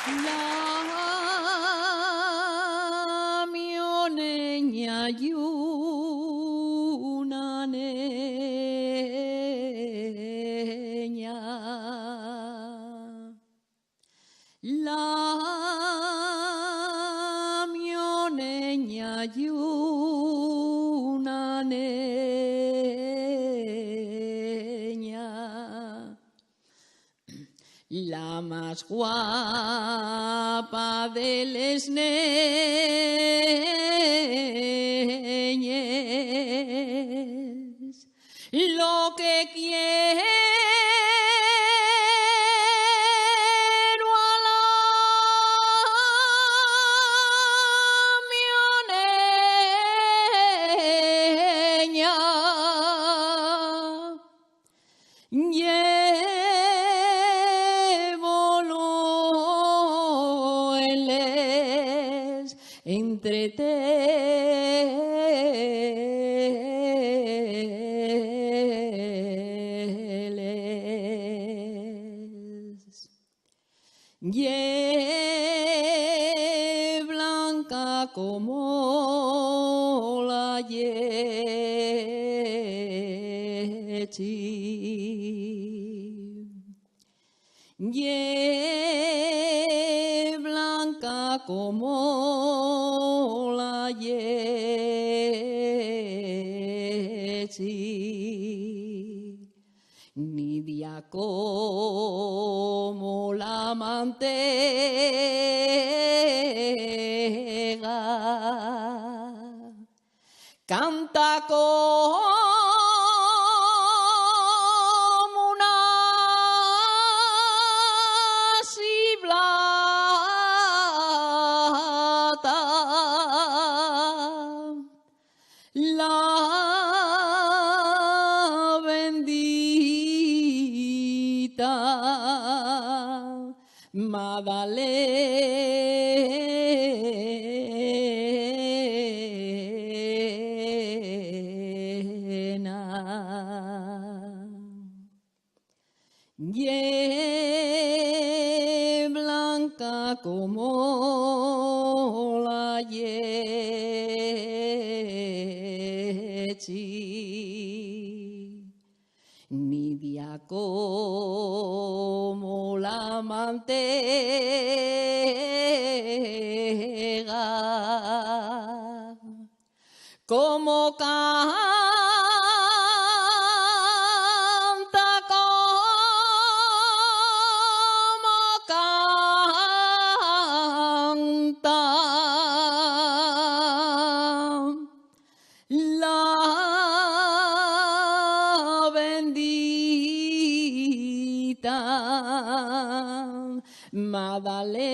La mio neña y una neña. La mio neña y una neña. La más guapa de les neñes, lo que quiero a la mioneña. Entre teles, ye blanca como la yechi, ye blanca como la yechi, nidia como la mantega, canta como la bendita Magdalena. Ye blanca como la yechi, nidia como la mantega, como canta la bendita Magdalena.